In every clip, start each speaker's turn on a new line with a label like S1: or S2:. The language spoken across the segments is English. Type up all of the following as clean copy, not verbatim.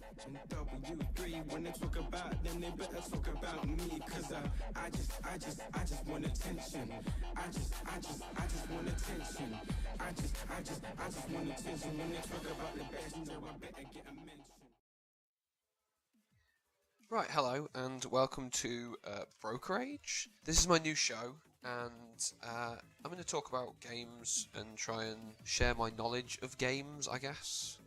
S1: W3, when they talk about them, they better talk about me. Cause I just want attention. I just want attention. I just want attention. When they talk about the best, you know I better get a mention.
S2: Right, hello, and welcome to BrokerAge. This is my new show, and I'm going to talk about games and try and share my knowledge of games, I guess.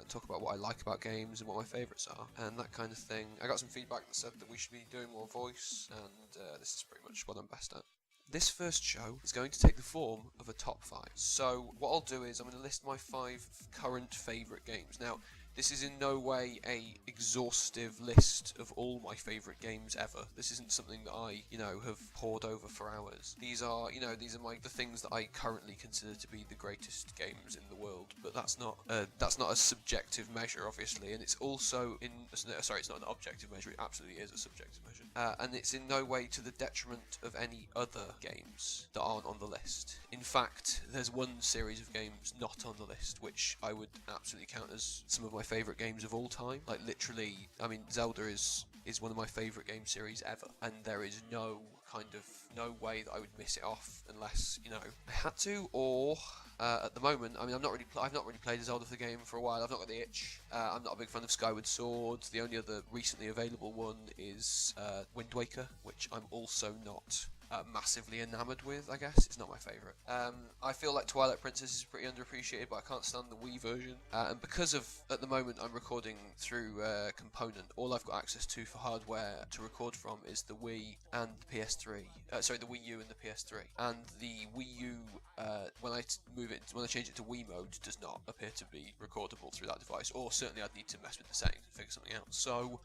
S2: Talk about what I like about games and what my favourites are, and that kind of thing. I got some feedback that said that we should be doing more voice, and this is pretty much what I'm best at. This first show is going to take the form of a top 5. So what I'll do is I'm going to list my 5 current favourite games. Now, this is in no way a exhaustive list of all my favourite games ever. This isn't something that I, have pored over for hours. These are the things that I currently consider to be the greatest games in the world. But that's not a subjective measure, obviously, and it's also it's not an objective measure. It absolutely is a subjective measure, and it's in no way to the detriment of any other games that aren't on the list. In fact, there's one series of games not on the list which I would absolutely count as some of my favourite games of all time. Like, literally, I mean, Zelda is one of my favourite game series ever, and there is no way that I would miss it off unless, I had to, or at the moment, I mean, I've not really played a Zelda for the game for a while. I've not got the itch. I'm not a big fan of Skyward Sword. The only other recently available one is Wind Waker, which I'm also not massively enamoured with, I guess. It's not my favourite. I feel like Twilight Princess is pretty underappreciated, but I can't stand the Wii version. And because of, at the moment, I'm recording through Component, all I've got access to for hardware to record from is the Wii and the PS3. The Wii U and the PS3. And the Wii U, when I change it to Wii mode, does not appear to be recordable through that device, or certainly I'd need to mess with the settings and figure something out. So,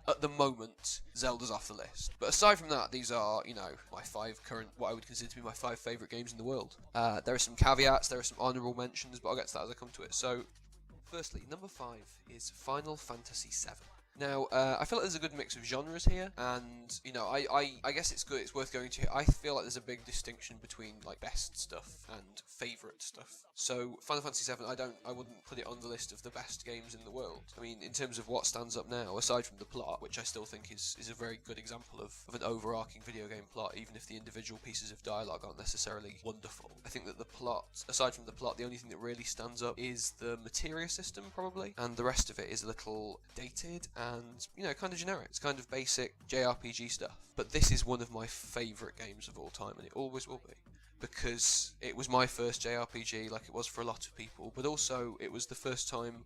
S2: at the moment, Zelda's off the list. But aside from that, these are, my 5 current, what I would consider to be my 5 favourite games in the world. There are some caveats, there are some honourable mentions, but I'll get to that as I come to it. So, firstly, number 5 is Final Fantasy VII. Now, I feel like there's a good mix of genres here, and, I guess it's good, it's worth going to. I feel like there's a big distinction between, like, best stuff and favourite stuff. So, Final Fantasy VII, I wouldn't put it on the list of the best games in the world. I mean, in terms of what stands up now, aside from the plot, which I still think is a very good example of an overarching video game plot, even if the individual pieces of dialogue aren't necessarily wonderful. I think that the plot, aside from the plot, the only thing that really stands up is the materia system, probably, and the rest of it is a little dated and, kind of generic. It's kind of basic JRPG stuff. But this is one of my favourite games of all time, and it always will be, because it was my first JRPG, like it was for a lot of people, but also it was the first time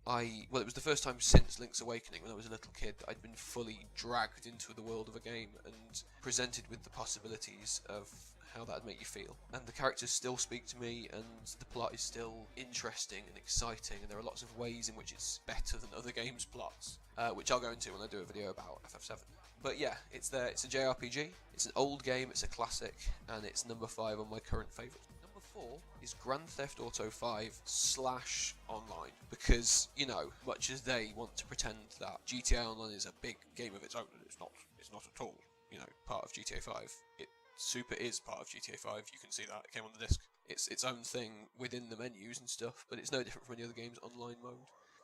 S2: since Link's Awakening, when I was a little kid, that I'd been fully dragged into the world of a game and presented with the possibilities of how that'd make you feel. And the characters still speak to me, and the plot is still interesting and exciting, and there are lots of ways in which it's better than other games' plots, which I'll go into when I do a video about FF7. But yeah, it's there. It's a JRPG, it's an old game, it's a classic, and it's number 5 on my current favourites. Number 4 is Grand Theft Auto 5 / Online, because, much as they want to pretend that GTA Online is a big game of its own, and it's not at all, part of GTA 5. It super is part of GTA 5, you can see that, it came on the disc. It's its own thing within the menus and stuff, but it's no different from any other game's online mode.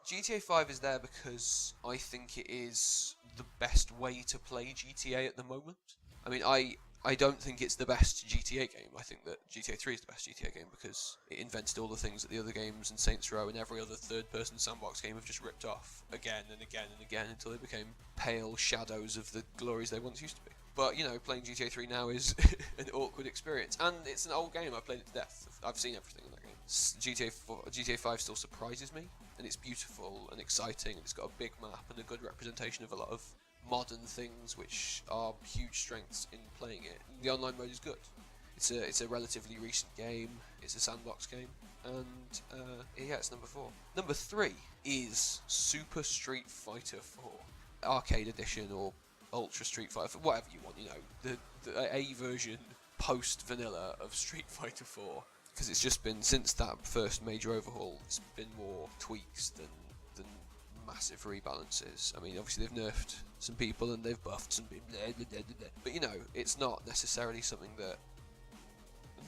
S2: GTA 5 is there because I think it is the best way to play GTA at the moment. I mean, I don't think it's the best GTA game. I think that GTA 3 is the best GTA game because it invented all the things that the other games and Saints Row and every other third-person sandbox game have just ripped off again and again and again until they became pale shadows of the glories they once used to be. But, playing GTA 3 now is an awkward experience. And it's an old game, I've played it to death. I've seen everything in that game. GTA 5 still surprises me, and it's beautiful and exciting, and it's got a big map and a good representation of a lot of modern things, which are huge strengths in playing it. The online mode is good. It's a relatively recent game, it's a sandbox game, and yeah, it's number 4. Number 3 is Super Street Fighter 4. Arcade Edition, or Ultra Street Fighter, whatever you want, the A version post-vanilla of Street Fighter 4, because it's just been, since that first major overhaul, it's been more tweaks than massive rebalances. I mean, obviously they've nerfed some people and they've buffed some people, but it's not necessarily something that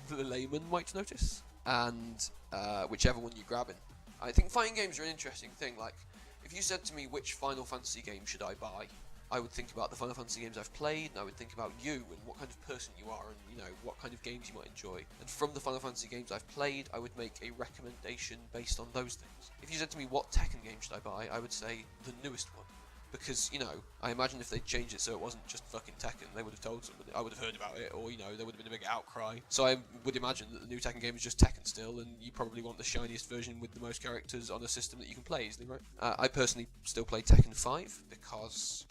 S2: the layman might notice, and whichever one you're grabbing. I think fighting games are an interesting thing. Like, If you said to me which Final Fantasy game should I buy, I would think about the Final Fantasy games I've played, and I would think about you and what kind of person you are, and what kind of games you might enjoy. And from the Final Fantasy games I've played, I would make a recommendation based on those things. If you said to me what Tekken game should I buy, I would say the newest one. Because, I imagine if they'd changed it so it wasn't just fucking Tekken, they would have told somebody, I would have heard about it, or, there would have been a big outcry. So I would imagine that the new Tekken game is just Tekken still, and you probably want the shiniest version with the most characters on a system that you can play easily, right? I personally still play Tekken 5, because,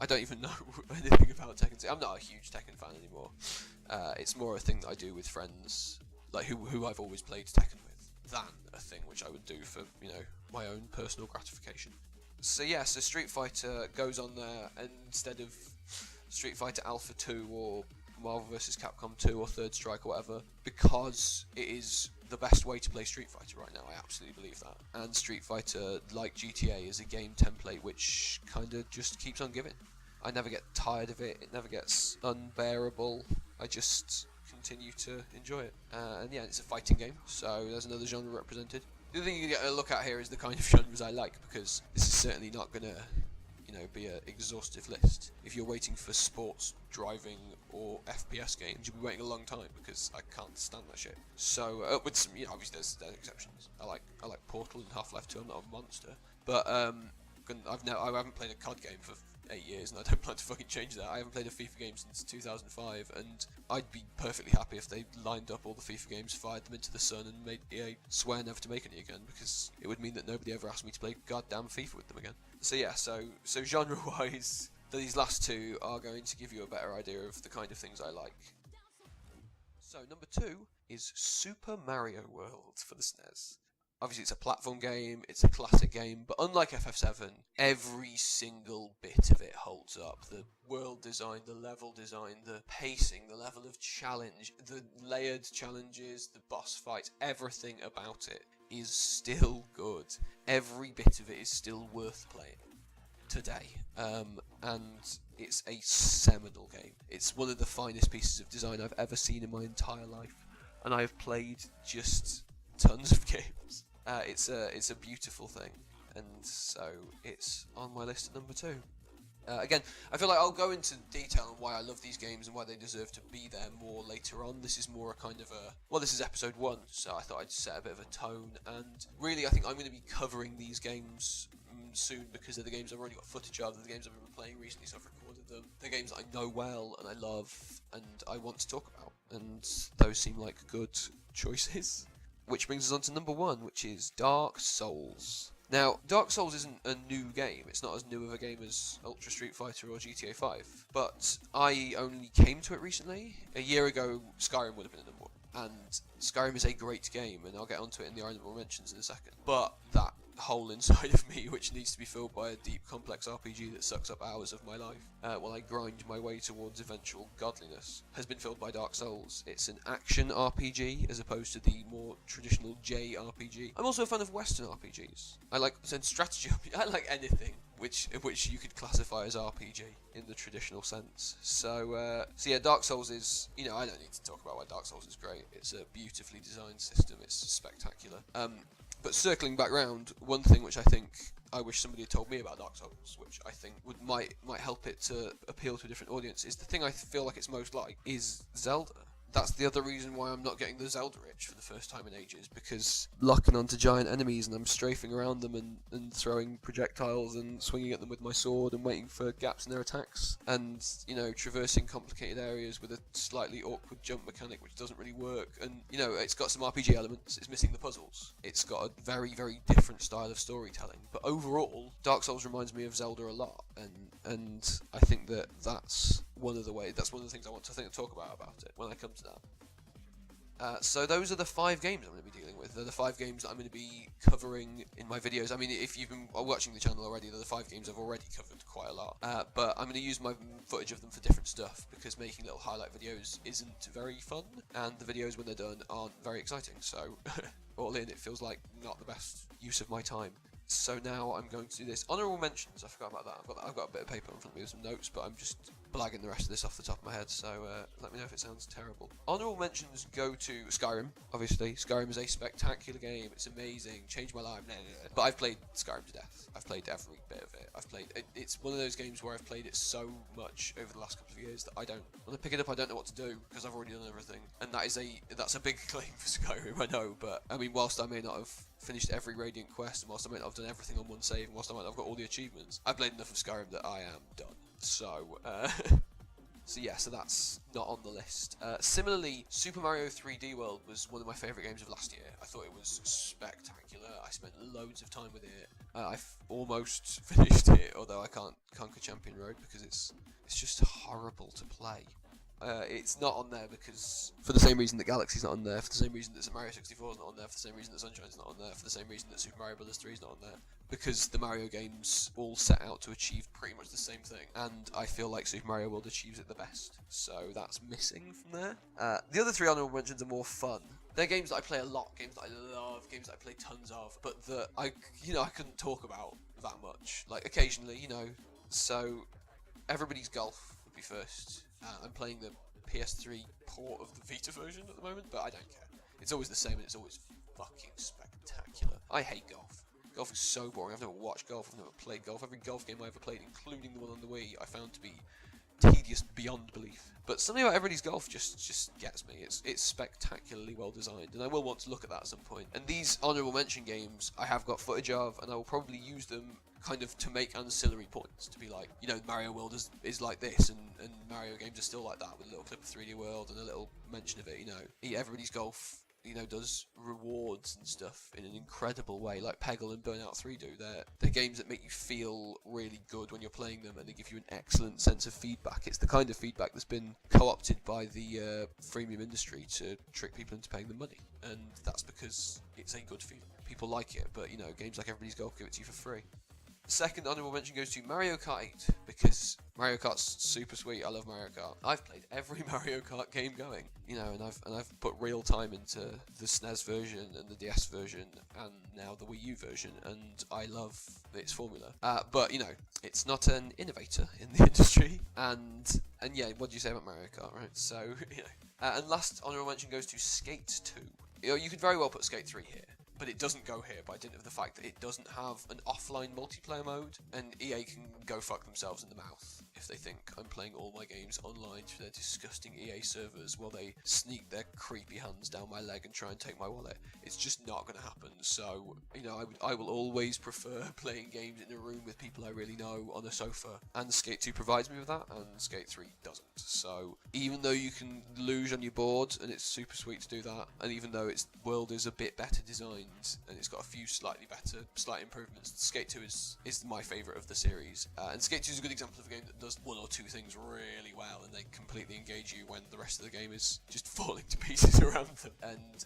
S2: I don't even know anything about Tekken 6. I'm not a huge Tekken fan anymore. It's more a thing that I do with friends, like who I've always played Tekken with, than a thing which I would do for, my own personal gratification. So Street Fighter goes on there, and instead of Street Fighter Alpha 2 or Marvel vs. Capcom 2 or Third Strike or whatever, because it is the best way to play Street Fighter right now. I absolutely believe that. And Street Fighter, like GTA, is a game template which kind of just keeps on giving. I never get tired of it. It never gets unbearable. I just continue to enjoy it. And yeah, it's a fighting game, so there's another genre represented. The other thing you get a look at here is the kind of genres I like, because this is certainly not going to, be an exhaustive list. If you're waiting for sports, driving, or FPS games, you'll be waiting a long time, because I can't stand that shit. So, with some, obviously there's exceptions. I like Portal and Half-Life 2. I'm not a monster, but I haven't played a COD game for 8 years, and I don't plan to fucking change that. I haven't played a FIFA game since 2005, and I'd be perfectly happy if they lined up all the FIFA games, fired them into the sun, and made EA swear never to make any again, because it would mean that nobody ever asked me to play goddamn FIFA with them again. So yeah, so genre-wise, these last two are going to give you a better idea of the kind of things I like. So number 2 is Super Mario World for the SNES. Obviously it's a platform game, it's a classic game, but unlike FF7, every single bit of it holds up. The world design, the level design, the pacing, the level of challenge, the layered challenges, the boss fights, everything about it is still good. Every bit of it is still worth playing today. And it's a seminal game. It's one of the finest pieces of design I've ever seen in my entire life, and I have played just tons of games. It's a beautiful thing, and so it's on my list at number 2. Again, I feel like I'll go into detail on why I love these games and why they deserve to be there more later on. This is more a kind of this is episode 1, so I thought I'd set a bit of a tone, and really I think I'm going to be covering these games soon, because they're the games I've already got footage of, they're the games I've been playing recently, so I've recorded them. They're games that I know well, and I love, and I want to talk about, and those seem like good choices. Which brings us on to number 1, which is Dark Souls. Now, Dark Souls isn't a new game. It's not as new of a game as Ultra Street Fighter or GTA 5. But I only came to it recently. A year ago, Skyrim would have been a number 1. And Skyrim is a great game, and I'll get onto it in the honorable mentions in a second. But that hole inside of me, which needs to be filled by a deep, complex RPG that sucks up hours of my life while I grind my way towards eventual godliness, has been filled by Dark Souls. It's an action RPG as opposed to the more traditional JRPG. I'm also a fan of Western RPGs. I like strategy RPG. I like anything which you could classify as RPG in the traditional sense. So yeah, Dark Souls is, I don't need to talk about why Dark Souls is great. It's a beautifully designed system. It's spectacular. But circling back round, one thing which I think I wish somebody had told me about Dark Souls, which I think might help it to appeal to a different audience, is the thing I feel like it's most like is Zelda. That's the other reason why I'm not getting the Zelda itch for the first time in ages, because locking onto giant enemies and I'm strafing around them and throwing projectiles and swinging at them with my sword and waiting for gaps in their attacks, and traversing complicated areas with a slightly awkward jump mechanic which doesn't really work, and it's got some RPG elements, it's missing the puzzles, it's got a very, very different style of storytelling, but overall Dark Souls reminds me of Zelda a lot, and I think that's one of the things I want to talk about it when I come to that. So those are the 5 games I'm going to be dealing with. They're the 5 games that I'm going to be covering in my videos. I mean, if you've been watching the channel already, they're the 5 games I've already covered quite a lot. But I'm going to use my footage of them for different stuff, because making little highlight videos isn't very fun, and the videos when they're done aren't very exciting. So all in, it feels like not the best use of my time. So now I'm going to do this. Honourable mentions, I forgot about that. I've got a bit of paper in front of me with some notes, but I'm just blagging the rest of this off the top of my head, so let me know if it sounds terrible. Honourable mentions go to Skyrim, obviously. Skyrim is a spectacular game, it's amazing, changed my life, but I've played Skyrim to death. I've played every bit of it. It's one of those games where I've played it so much over the last couple of years that when I pick it up I don't know what to do, because I've already done everything. And that's a big claim for Skyrim, I know, but I mean, whilst I may not have finished every Radiant quest, and whilst I may not have done everything on one save, and whilst I might not have got all the achievements, I've played enough of Skyrim that I am done. So, so that's not on the list. Similarly, Super Mario 3D World was one of my favourite games of last year. I thought it was spectacular. I spent loads of time with it. I've almost finished it, although I can't conquer Champion Road because it's just horrible to play. It's not on there because, for the same reason that Galaxy's not on there, for the same reason that Mario 64 is not on there, for the same reason that Sunshine's not on there, for the same reason that Super Mario Bros. 3 is not on there, because the Mario games all set out to achieve pretty much the same thing, and I feel like Super Mario World achieves it the best, so that's missing from there. The other three honourable mentions are more fun. They're games that I play a lot, games that I love, games that I play tons of, but that I couldn't talk about that much. Like, occasionally, so Everybody's Golf would be first. I'm playing the PS3 port of the Vita version at the moment, but I don't care. It's always the same, and it's always fucking spectacular. I hate golf. Golf is so boring. I've never watched golf, I've never played golf. Every golf game I ever played, including the one on the Wii, I found to be tedious beyond belief. But something about Everybody's Golf just gets me. It's spectacularly well designed, and I will want to look at that at some point. And these honourable mention games, I have got footage of, and I will probably use them kind of to make ancillary points, to be like, Mario World is like this, and Mario games are still like that, with a little clip of 3D World and a little mention of it, Everybody's Golf, does rewards and stuff in an incredible way, like Peggle and Burnout 3 do. They're games that make you feel really good when you're playing them, and they give you an excellent sense of feedback. It's the kind of feedback that's been co-opted by the freemium industry to trick people into paying them money, and that's because it's a good feeling. People like it, but games like Everybody's Golf give it to you for free. Second honourable mention goes to Mario Kart 8, because Mario Kart's super sweet. I love Mario Kart. I've played every Mario Kart game going, and I've put real time into the SNES version and the DS version and now the Wii U version, and I love its formula. But it's not an innovator in the industry, and yeah, what do you say about Mario Kart, right? So and last honourable mention goes to Skate 2. You could very well put Skate 3 here, but it doesn't go here by dint of the fact that it doesn't have an offline multiplayer mode, and EA can go fuck themselves in the mouth if they think I'm playing all my games online through their disgusting EA servers while they sneak their creepy hands down my leg and try and take my wallet. It's just not going to happen. So, I will always prefer playing games in a room with people I really know on a sofa, and Skate 2 provides me with that, and Skate 3 doesn't. So, even though you can luge on your board, and it's super sweet to do that, and even though its world is a bit better designed, and it's got a few slight improvements, Skate 2 is my favourite of the series. And Skate 2 is a good example of a game that does one or two things really well, and they completely engage you when the rest of the game is just falling to pieces around them.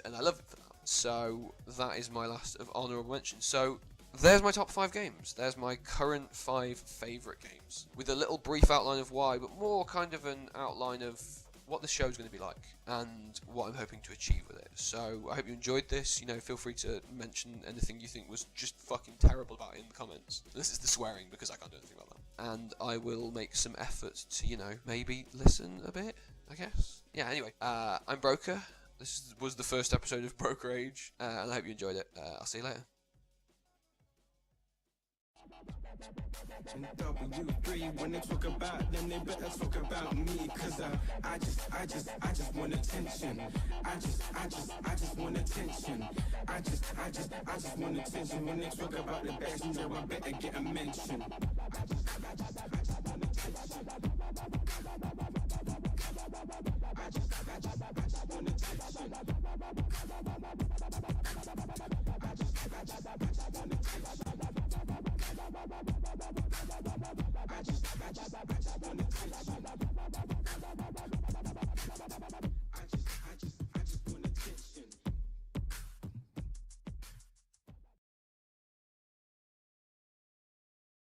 S2: And I love it for that. So that is my last of honourable mentions. So there's my top 5 games. There's my current 5 favourite games, with a little brief outline of why, but more kind of an outline of what the show's going to be like and what I'm hoping to achieve with it. So I hope you enjoyed this. Feel free to mention anything you think was just fucking terrible about it in the comments. This is the swearing, because I can't do anything about that. And I will make some effort to, maybe listen a bit, I guess. Yeah, anyway, I'm Broker. This was the first episode of BrokerAge, and I hope you enjoyed it. I'll see you later.
S1: And W3, when they talk about them, they better talk about me, cause I just want attention. I just want attention. I just want attention. When they talk about the best, I better get a mention. I just want attention.